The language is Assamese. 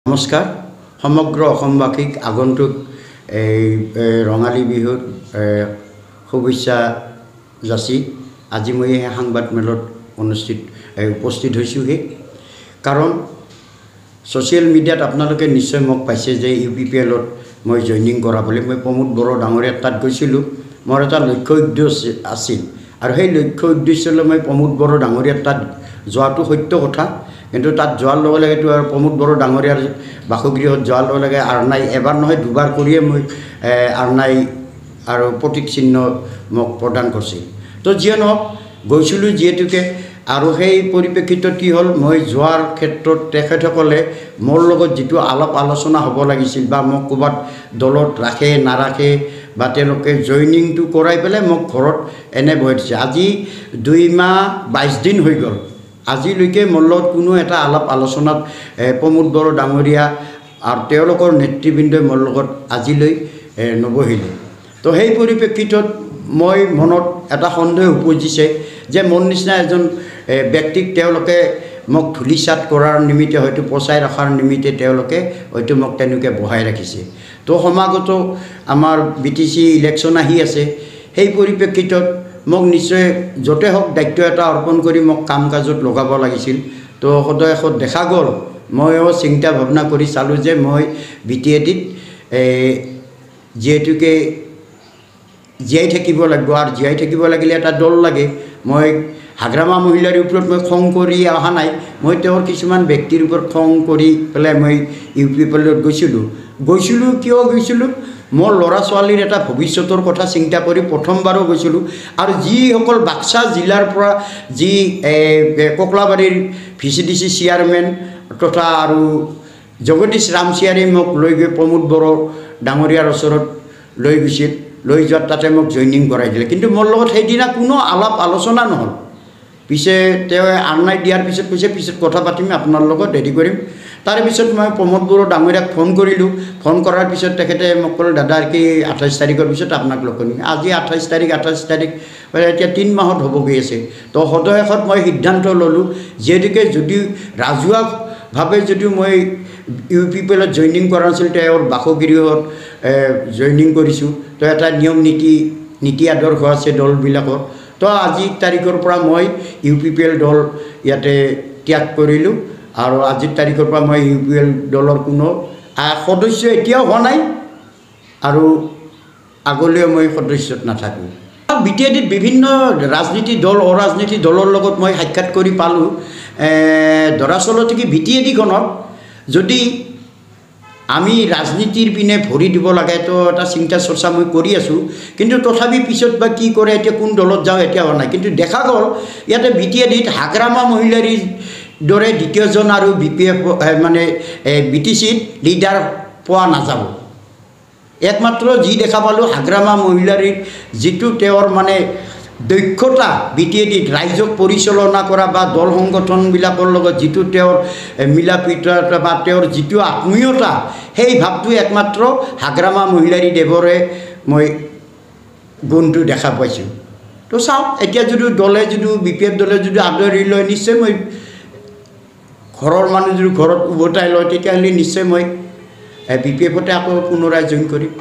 নমস্কাৰ সমগ্ৰ অসমবাসীক আগন্তুক ৰঙালী বিহুৰ শুভেচ্ছা যাচি আজি মই এই সংবাদ মেলত উপস্থিত হৈছোহে কাৰণ সোশ্যাল মিডিয়াত আপোনালোকে নিশ্চয় মোক পাইছে যে ইউপিপিএলত মই জয়েনিং কৰা বুলি মই প্ৰমোদ বড়ো ডাঙৰীয়া তাত গৈছিলোঁ মোৰ এটা লক্ষ্য উদ্দেশ্য আছিল আৰু সেই লক্ষ্য উদ্দেশ্যলৈ মই প্ৰমোদ বড়ো ডাঙৰীয়া তাত যোৱাটো সত্য কথা কিন্তু তাত যোৱাৰ লগে লগে আৰু প্ৰমোদ বড়ো ডাঙৰীয়াৰ বাসগৃহত যোৱাৰ লগে লগে আৰনাই এবাৰ নহয় দুবাৰ কৰিয়ে মই আৰনাই আৰু প্ৰতীক চিহ্ন মোক প্ৰদান কৰিছিল তো যিয়ে নহওক গৈছিলোঁ যিহেতুকে আৰু সেই পৰিপ্ৰেক্ষিতত কি হ'ল মই যোৱাৰ ক্ষেত্ৰত তেখেতসকলে মোৰ লগত যিটো আলাপ আলোচনা হ'ব লাগিছিল বা মোক ক'ৰবাত দলত ৰাখে নাৰাখে বা তেওঁলোকে জইনিংটো কৰাই পেলাই মোক ঘৰত এনে বহাই দিছে আজি 2 মাহ 22 দিন হৈ গ'ল আজিলৈকে মোৰ লগত কোনো এটা আলাপ আলোচনাত প্ৰমোদ বড়ো ডাঙৰীয়া আৰু তেওঁলোকৰ নেতৃবৃন্দই মোৰ লগত আজিলৈ নবহিলে তো সেই পৰিপ্ৰেক্ষিতত মই মনত এটা সন্দেহ উপজিছে যে মোৰ নিচিনা এজন ব্যক্তিক তেওঁলোকে মোক ধুলিচাত কৰাৰ নিমিত্তে হয়তো পচাই ৰখাৰ নিমিত্তে তেওঁলোকে হয়তো মোক তেনেকৈ বহাই ৰাখিছে তো সমাগত আমাৰ BTC ইলেকশ্যন আহি আছে সেই পৰিপ্ৰেক্ষিতত মোক নিশ্চয় যতে হওক দায়িত্ব এটা অৰ্পণ কৰি মোক কাম কাজত লগাব লাগিছিল তো সদয় এখন দেখা গ'ল মইও চিন্তা ভাৱনা কৰি চালোঁ যে মই BTADত যিহেতুকে জীয়াই থাকিব লাগিব আৰু জীয়াই থাকিব লাগিলে এটা দল লাগে মই হাগ্ৰামা মহিলাৰ ওপৰত মই খং কৰি অহা নাই মই তেওঁৰ কিছুমান ব্যক্তিৰ ওপৰত খং কৰি পেলাই মই ইউপিপিএলত গৈছিলোঁ কিয় গৈছিলোঁ মোৰ ল'ৰা ছোৱালীৰ এটা ভৱিষ্যতৰ কথা চিন্তা কৰি প্ৰথমবাৰো গৈছিলোঁ আৰু যিসকল বাক্সা জিলাৰ পৰা যি ককলাবাৰীৰ VCDC চেয়াৰমেন তথা আৰু জগদীশ ৰামচিয়াৰে মোক লৈ গৈ প্ৰমোদ বড়ো ডাঙৰীয়াৰ ওচৰত লৈ গৈছিল লৈ যোৱাত তাতে মোক জইনিং কৰাই দিলে কিন্তু মোৰ লগত সেইদিনা কোনো আলাপ আলোচনা নহ'ল পিছে তেওঁ আৰনাই দিয়াৰ পিছত কৈছে পিছত কথা পাতিম আপোনাৰ লগত হেৰি কৰিম তাৰে পিছত মই প্ৰমোদ বড়ো ডাঙৰীয়াক ফোন কৰিলোঁ ফোন কৰাৰ পিছত তেখেতে মোক ক'লে দাদা কি 28 তাৰিখৰ পিছত আপোনাক লগ কৰিম আজি 28 তাৰিখ এতিয়া 3 মাহত হ'ব গৈ আছে তো সদয়ত মই সিদ্ধান্ত ল'লোঁ যিহেতুকে যদিও ৰাজহুৱাভাৱে যদিও মই ইউপিপিএলত জইনিং কৰা নাছিল তেওঁৰ বাসগৃহত জইনিং কৰিছোঁ তো এটা নিয়ম নীতি আদৰ্শ আছে দলবিলাকৰ তো আজিৰ তাৰিখৰ পৰা মই ইউপিপিএল দল ইয়াতে ত্যাগ কৰিলোঁ আৰু আজিৰ তাৰিখৰ পৰা মই ইউপিপিএল দলৰ কোনো সদস্য এতিয়াও হোৱা নাই আৰু আগলৈও মই সদস্যত নাথাকোঁ BTADত বিভিন্ন ৰাজনীতি দল অৰাজনীতি দলৰ লগত মই সাক্ষাৎ কৰি পালোঁ দৰাচলতে কি BTADখনত যদি আমি ৰাজনীতিৰ পিনে ভৰি দিব লাগে তো এটা চিন্তা চৰ্চা মই কৰি আছোঁ কিন্তু তথাপি পিছত বা কি কৰে এতিয়া কোন দলত যাওঁ এতিয়া হোৱা নাই কিন্তু দেখা গ'ল ইয়াতে BTADত হাগ্ৰামা মহিলাৰী দৰে দ্বিতীয়জন আৰু মানে BTCত লিডাৰ পোৱা নাযাব একমাত্ৰ যি দেখা পালোঁ হাগ্ৰামা মহিলাৰীৰ যিটো তেওঁৰ মানে দক্ষতা BTADত ৰাইজক পৰিচালনা কৰা বা দল সংগঠনবিলাকৰ লগত যিটো তেওঁৰ মিলা প্ৰীতিতা বা তেওঁৰ যিটো আত্মীয়তা সেই ভাৱটো একমাত্ৰ হাগ্ৰামা মহিলাৰী দেৱৰে মই গুণটো দেখা পাইছোঁ তো চাওঁ এতিয়া যদি দলে যদি BPF দলে যদি আদৰি লয় নিশ্চয় মই ঘৰৰ মানুহ যদি ঘৰত উভতাই লয় তেতিয়াহ'লে নিশ্চয় মই BPFতে আকৌ পুনৰাই জইন কৰিম